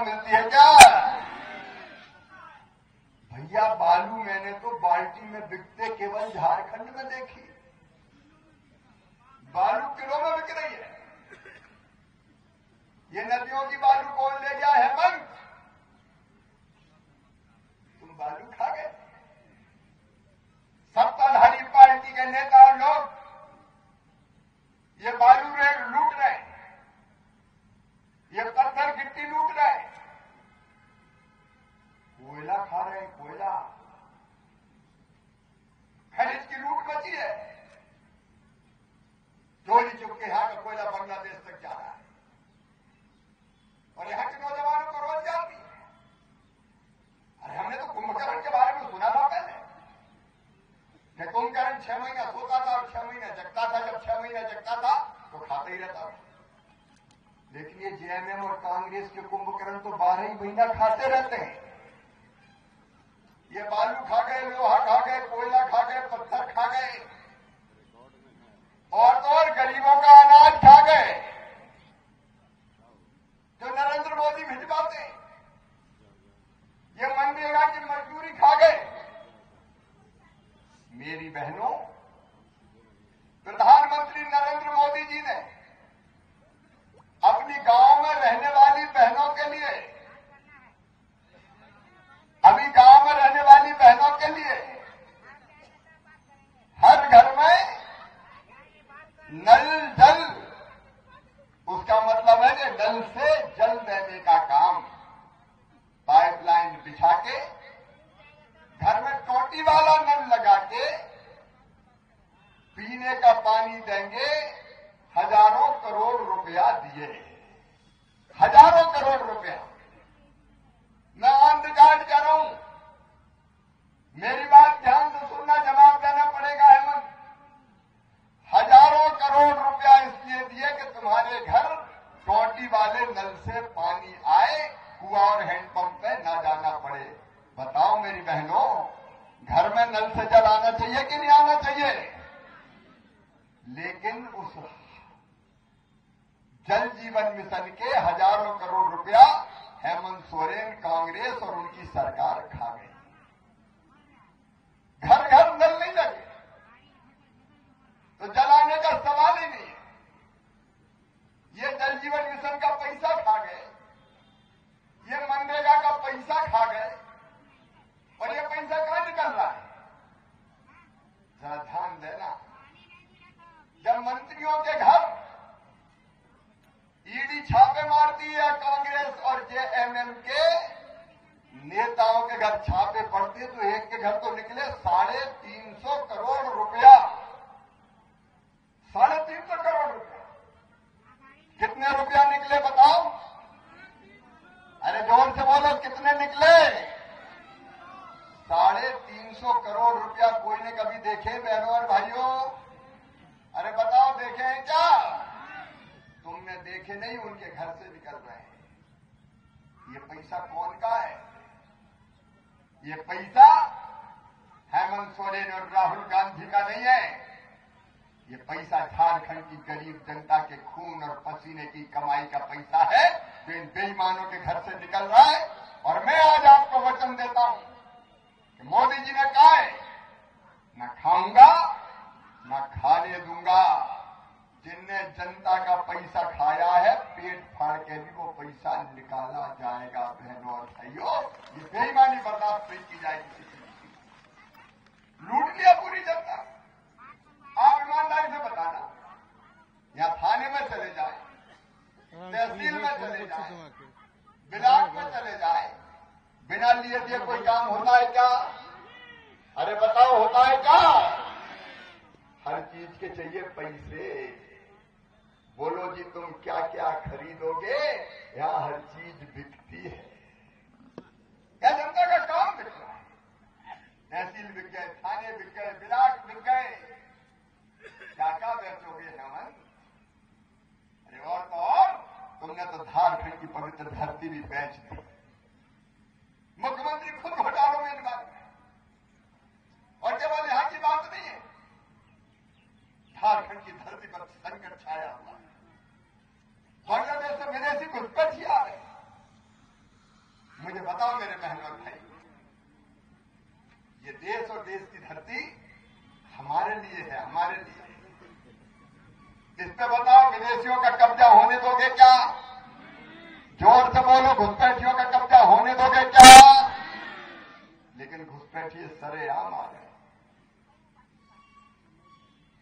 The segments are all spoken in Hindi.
मिलती है क्या? भैया बालू मैंने तो बाल्टी में बिकते केवल झारखंड में देखी। बालू किलो में बिक रही है। ये नदियों की बालू कौन ले गया? हेमंत, तुम बालू खा गए। सत्ताधारी पार्टी के नेता और लोग ये बालू लूट रहे हैं, ये पत्थर गिट्टी लूट रहे हैं, कोयला खा रहे हैं। कोयला खनिज की लूट मची है। चोरी चुप के यहां का कोयला बांग्लादेश तक जा रहा है और यहां के नौजवानों को रोजगार भी है। अरे हमने तो कुंभकर्ण के बारे में सुना था पहले कि कुंभकर्ण 6 महीना सोता था और 6 महीना जगता था। जब 6 महीना जगता था तो खाता ही रहता था। लेकिन ये जेएमएम और कांग्रेस के कुंभकर्ण तो 12 ही महीना खाते रहते हैं। ये बालू खा गए, लोहा खा गए, कोयला खा गए, पत्थर खा गए और तो और गरीबों का अनाज खा गए जो नरेंद्र मोदी भिजवाते। ये मनरेगा की मजदूरी खा गए। मेरी बहनों, प्रधानमंत्री नरेंद्र मोदी जी ने अपनी गांव में रहने वाली बहनों के लिए, अभी गांव में रहने वाली बहनों के लिए हर घर में नल जल, उसका मतलब है कि नल से जल देने का काम, पाइपलाइन बिछा के घर में टोटी वाला नल लगा के पीने का पानी देंगे। हजारों करोड़ रुपया दिए, हजारों करोड़ रुपया। मैं ऑन रिकॉर्ड कह रहा हूं, मेरी बात ध्यान से सुनना, जवाब देना पड़ेगा हेमंत। हजारों करोड़ रुपया इसलिए दिए कि तुम्हारे घर टोटी वाले नल से पानी आए, कुआं और हैंडपंप पे ना जाना पड़े। बताओ मेरी बहनों, घर में नल से जल आना चाहिए कि नहीं आना चाहिए? लेकिन उस जल जीवन मिशन के हजारों करोड़ रुपया हेमंत सोरेन, कांग्रेस और उनकी सरकार खा गई। घर घर नल नहीं लगे तो जलाने का सवाल ही नहीं है। ये जल जीवन मिशन का पैसा खा गए, ये मनरेगा का पैसा खा गए और ये पैसा कहां निकल रहा है? जरा ध्यान देना। जब मंत्रियों के घर ईडी छापे मारती है, कांग्रेस और जेएमएम के नेताओं के घर छापे पड़ते, तो एक के घर तो निकले 350 करोड़ रुपया। 350 करोड़ रुपया। कितने रुपया निकले बताओ? अरे जोर से बोलो, कितने निकले? 350 करोड़ रुपया। कोई ने कभी देखे बहनों और भाइयों? अरे बताओ, देखे हैं क्या? तुमने देखे नहीं, उनके घर से निकल रहे हैं। ये पैसा कौन का है? ये पैसा हेमंत सोरेन और राहुल गांधी का नहीं है। ये पैसा झारखंड की गरीब जनता के खून और पसीने की कमाई का पैसा है जो इन बेईमानों के घर से निकल रहा है। और मैं आज आपको वचन देता हूं कि मोदी जी ने कहा है, न खाऊंगा न खाने दूंगा। जिनने जनता का पैसा खाया है, पेट फाड़ के भी वो पैसा निकाला जाएगा। बहनों और भाइयों, ये बेईमानी बर्दाश्त नहीं की जाएगी। लूट लिया पूरी जनता। आप ईमानदारी से बताना, या थाने में चले जाए, तहसील में चले जाए, ब्लॉक में चले जाए, बिना लिए दिए कोई काम होता है क्या? अरे बताओ, होता है क्या? हर चीज के चाहिए पैसे। बोलो जी, तुम क्या क्या खरीदोगे? यहां हर चीज बिकती है। क्या जनता का काम बिक रहा है? तहसील बिक गए, थाने बिक गए, ब्लॉक बिक गए। क्या क्या बेचोगे हेमंत? अरे और तो और, तुमने तो झारखंड की पवित्र धरती भी बेच दी। मुख्यमंत्री खुद घोटालों में इन्वॉल्व है। और केवल यहां की बात नहीं है, झारखंड की धरती पर संकट छाया हुआ है। बांग्लादेश से विदेशी घुसपैठ आ रहे, घुसपैठिए सरेआम आ गए,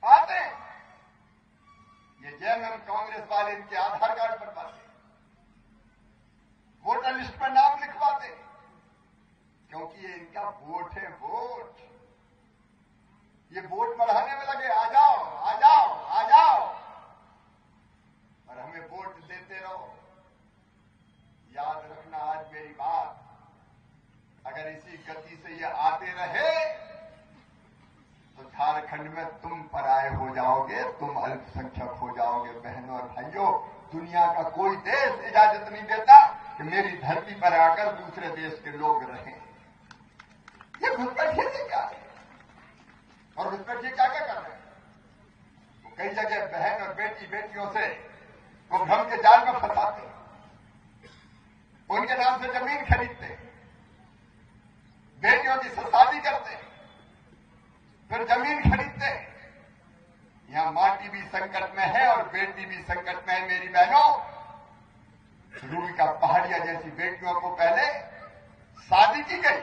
आते ये जेएमएम कांग्रेस वाले इनके आधार कार्ड बनवाते, वोटर लिस्ट पर नाम लिखवाते, क्योंकि ये इनका वोट है, वोट। ये वोट बढ़ाने में लगे, आ जाओ आ जाओ आ जाओ, और हमें वोट देते रहो। याद रखना आज मेरी बात, अगर इसी गति से ये आते रहे तो झारखंड में तुम पराये हो जाओगे, तुम अल्पसंख्यक हो जाओगे। बहनों और भाइयों, दुनिया का कोई देश इजाजत नहीं देता कि मेरी धरती पर आकर दूसरे देश के लोग रहें। ये घुसपैठिए से क्या है, और घुसपैठिए क्या क्या कर रहे हैं? तो कई जगह बहन और बेटियों से वो भ्रम के जाल में फंसाते, उनके नाम से जमीन खरीदते, बेटियों की शादी करते, फिर जमीन खरीदते। यहां माटी भी संकट में है और बेटी भी संकट में है मेरी बहनों। रूई का पहाड़िया जैसी बेटियों को पहले शादी की गई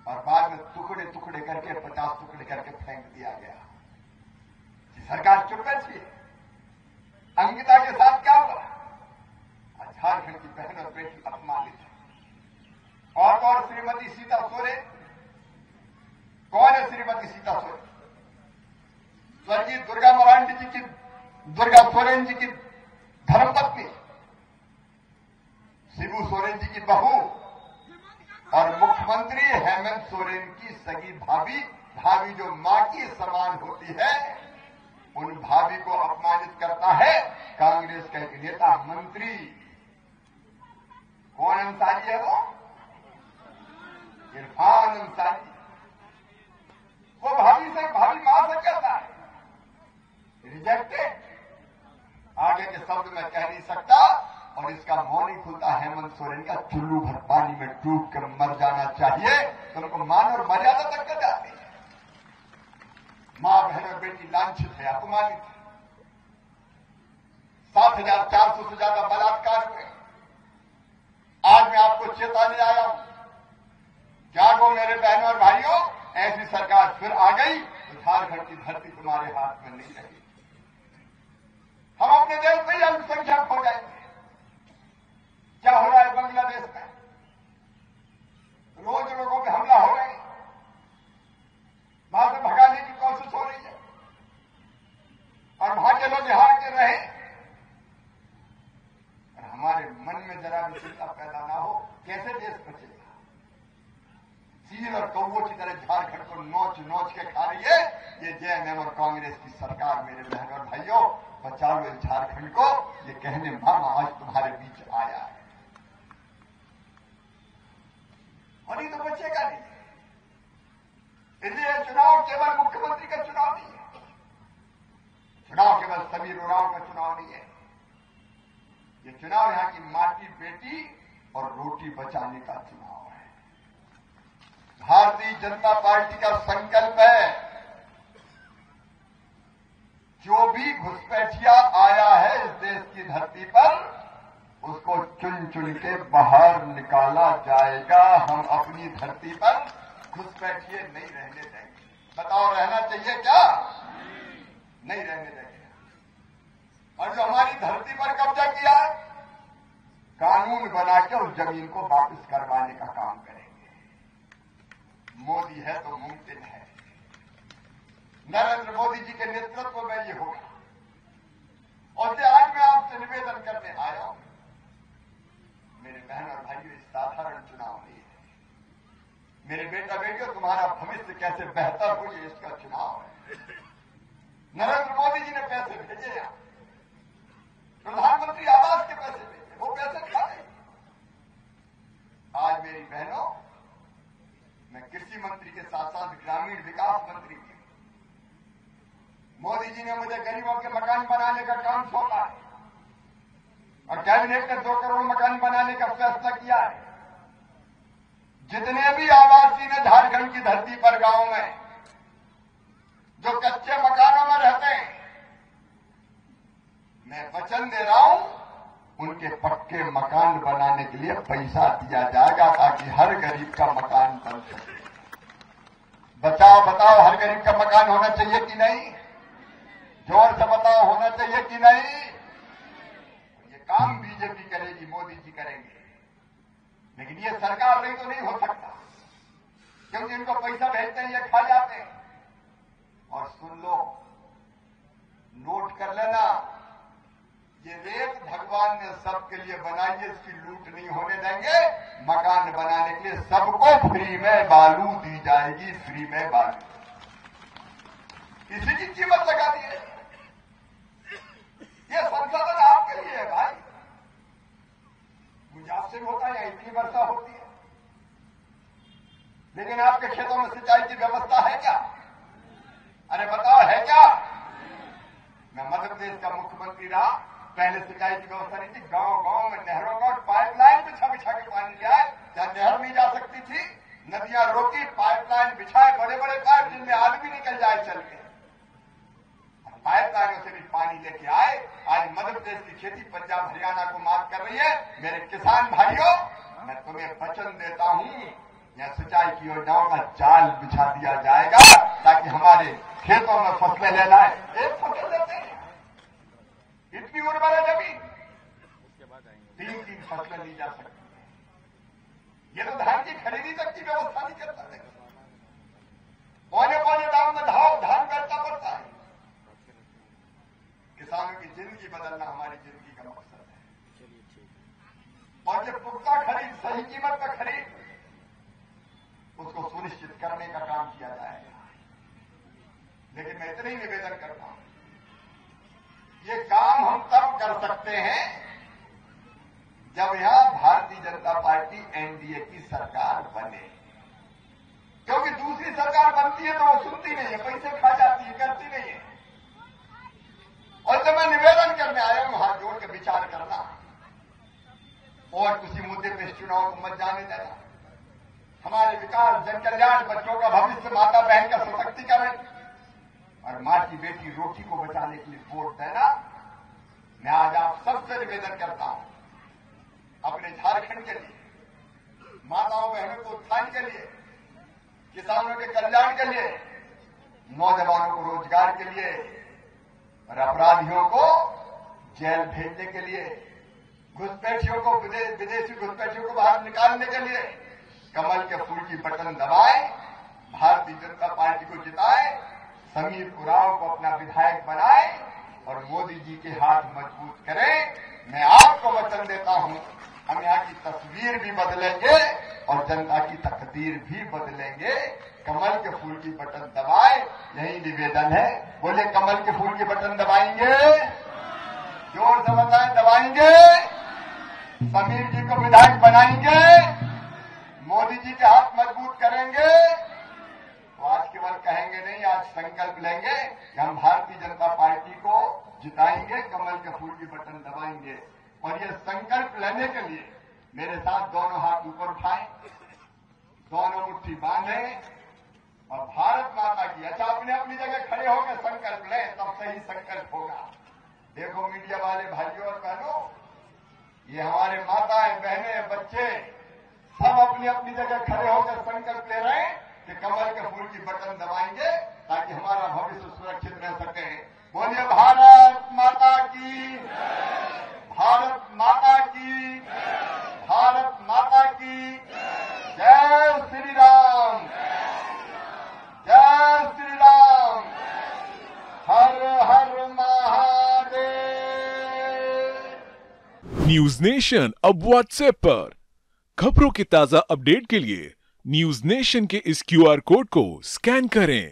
और बाद में टुकड़े टुकड़े करके 50 टुकड़े करके फेंक दिया गया। सरकार चुप बैठी। अंकिता के साथ क्या हुआ? झारखंड की बहन और बेटी अपमानित है। और श्रीमती सीता सोरेन, कौन है श्रीमती सीता सोरेन? स्वर्गीय दुर्गा सोरेन जी की धर्मपत्नी, शिबू सोरेन जी की बहू और मुख्यमंत्री हेमंत सोरेन की सगी भाभी जो मां की समान होती है, उन भाभी को अपमानित करता है कांग्रेस का एक नेता मंत्री। कौन अंसारी है वो? इरफान अंसारी। वो भाभी मां से कहता है रिजेक्टेड। आगे के शब्द में कह नहीं सकता, और इसका मौन ही खुलता। हेमंत सोरेन का चुल्लू भर पानी में डूब कर मर जाना चाहिए, तो उनको मान और मर्यादा तक कर जाती है। मां बहन और बेटी लांछित है, अपमानित है। 7,400 से ज्यादा बलात्कार हुए। आज मैं आपको चेताने आया हूं, जागो मेरे बहनों और भाइयों, ऐसी सरकार फिर आ गई तो झारखंड की धरती तुम्हारे हाथ में नहीं रहेगी। हम अपने देश में ही अल्पसंख्यक हो जाएंगे। क्या हो रहा है बांग्लादेश में? रोज लोगों पे हमला हो रहे हैं, वहां से भगाने की कोशिश हो रही है, और वहां के लोग यहां के रहे। और हमारे मन में जरा भी चिंता पैदा ना हो, कैसे देश बचेगा? चील और कौवों की तरह झारखंड को नोच नोच के खा रही है ये जेएमएम और कांग्रेस की सरकार। मेरे बहन और भाइयों, बचाओ इस झारखंड को, ये कहने मामा आज तुम्हारे बीच आया है, और ये तो बचेगा नहीं। इसलिए चुनाव केवल मुख्यमंत्री का चुनाव नहीं है, चुनाव केवल समीर उरांव का चुनाव नहीं है। ये चुनाव यहां की माटी, बेटी और रोटी बचाने का चुनाव है। भारतीय जनता पार्टी का संकल्प है, जो भी घुसपैठिया आया है इस देश की धरती पर, उसको चुन चुन के बाहर निकाला जाएगा। हम अपनी धरती पर घुसपैठिए नहीं रहने देंगे। बताओ, रहना चाहिए क्या? नहीं रहने देंगे। और जो हमारी धरती पर कब्जा किया है, कानून बना के उस जमीन को वापस करवाने का काम करेंगे। मोदी है तो मुमकिन है। नरेंद्र मोदी जी के नेतृत्व में ये होगा। और आज मैं आपसे निवेदन करने आया हूं, मेरे बहन और भाइयों, इस साधारण चुनाव नहीं है। मेरे बेटा बेटियों, तुम्हारा भविष्य कैसे बेहतर हो, ये इसका चुनाव है। नरेंद्र मोदी जी ने पैसे भेजे हैं, प्रधानमंत्री आवास के पैसे भेजे, वो पैसे खा गए। आज मेरी बहनों, मैं कृषि मंत्री के साथ साथ ग्रामीण विकास मंत्री भी हूं। मोदी जी ने मुझे गरीबों के मकान बनाने का काम सौंपा है, और कैबिनेट ने 2 करोड़ मकान बनाने का फैसला किया है। जितने भी आवासीय ने झारखंड की धरती पर गांव में जो कच्चे मकानों में रहते हैं, मैं वचन दे रहा हूं, उनके पक्के मकान बनाने के लिए पैसा दिया जाएगा, ताकि हर गरीब का मकान बन सके। बताओ हर गरीब का मकान होना चाहिए कि नहीं? जोर से बताओ, होना चाहिए कि नहीं? ये काम बीजेपी करेगी, मोदी जी करेंगे, लेकिन ये सरकार नहीं तो नहीं हो सकता, क्योंकि इनको पैसा भेजते हैं, ये खा जाते हैं। और सुन लो, नोट कर लेना, ये रेत भगवान ने सबके लिए बनाई है, इसकी लूट नहीं होने देंगे। मकान बनाने के लिए सबको फ्री में बालू दी जाएगी, फ्री में बालू, इसी की कीमत लगा दी है। ये संसाधन आपके लिए है भाई, मुझे आपसे भी होता है, इतनी वर्षा होती है, लेकिन आपके खेतों में सिंचाई की व्यवस्था है क्या? अरे बताओ, है क्या? मैं मध्य प्रदेश का मुख्यमंत्री रहा, पहले सिंचाई की व्यवस्था नहीं थी, गांव गांव में नहरों का पाइपलाइन बिछा बिछा के पानी ले आए, जहां नहर नहीं जा सकती थी, नदियां रोकी, पाइपलाइन बिछाए, बड़े बड़े पाइप जिनमें आदमी निकल जाए चल के, पाइपलाइनों से भी पानी लेके आए। आज मध्य प्रदेश की खेती पंजाब हरियाणा को मात कर रही है। मेरे किसान भाइयों, मैं तुम्हें वचन देता हूं, यहां सिंचाई की योजनाओं का जाल बिछा दिया जाएगा, ताकि हमारे खेतों में फसलें लेना है, एक फसल लेते हैं, इतनी उर्वर है जमीन, 3-3 फसलें ली जा सकती है। ये तो धान की खरीदी तक की व्यवस्था नहीं करता है, पौने दाम में धान बेचना पड़ता है। किसानों की जिंदगी बदलना हमारी जिंदगी का मकसद है, और जो पुख्ता खरीद, सही कीमत पर खरीद, उसको सुनिश्चित करने का काम किया जाएगा। लेकिन मैं इतना ही निवेदन करता हूं, ये काम हम तब कर सकते हैं जब यहां भारतीय जनता पार्टी एनडीए की सरकार बने, क्योंकि दूसरी सरकार बनती है तो वो सुनती नहीं है, पैसे खा जाती है, करती नहीं है। और जब मैं निवेदन करने आया हूं, हाथ जोड़ के विचार करना, और किसी मुद्दे पे इस चुनाव को मत जाने देना। हमारे विकास, जन कल्याण, बच्चों का भविष्य, माता बहन का सशक्तिकरण और मां की बेटी रोटी को बचाने के लिए वोट देना। मैं आज आप सबसे निवेदन करता हूं, अपने झारखंड के लिए, माताओं बहनों को उत्थान के लिए, किसानों के कल्याण के लिए, नौजवानों को रोजगार के लिए और अपराधियों को जेल भेजने के लिए, घुसपैठियों को, विदेशी घुसपैठियों को बाहर निकालने के लिए कमल के फूल की बटन दबाए, भारतीय जनता पार्टी को जिताए, समीर उरांव को अपना विधायक बनाए और मोदी जी के हाथ मजबूत करें। मैं आपको वचन देता हूं, हम यहां की तस्वीर भी बदलेंगे और जनता की तकदीर भी बदलेंगे। कमल के फूल की बटन दबाए, यही निवेदन है। बोले, कमल के फूल की बटन दबाएंगे, जोर से बताएं, दबाएंगे, समीर जी को विधायक बनाएंगे, मोदी जी के हाथ मजबूत करेंगे। तो आज केवल कहेंगे नहीं, आज संकल्प लेंगे कि हम भारतीय जनता पार्टी को जिताएंगे, कमल के फूल की बटन दबाएंगे। और ये संकल्प लेने के लिए मेरे साथ दोनों हाथ ऊपर उठाएं, दोनों मुट्ठी बांधें और भारत माता की, अच्छा अपने अपनी जगह खड़े होकर संकल्प लें, तब सही संकल्प होगा। देखो मीडिया वाले भाइयों और बहनों, ये हमारे माताएं, बहनें, बच्चे सब अपनी अपनी जगह खड़े होकर संकल्प ले रहे हैं कि कमल के फूल की बटन दबाएंगे, ताकि हमारा भविष्य सुरक्षित रह सके। बोलिए भारत माता की, भारत माता की, भारत माता की जय श्री राम, जय श्री राम, हर हर महादेव। न्यूज नेशन अब व्हाट्सएप पर खबरों के ताजा अपडेट के लिए न्यूज नेशन के इस QR कोड को स्कैन करें।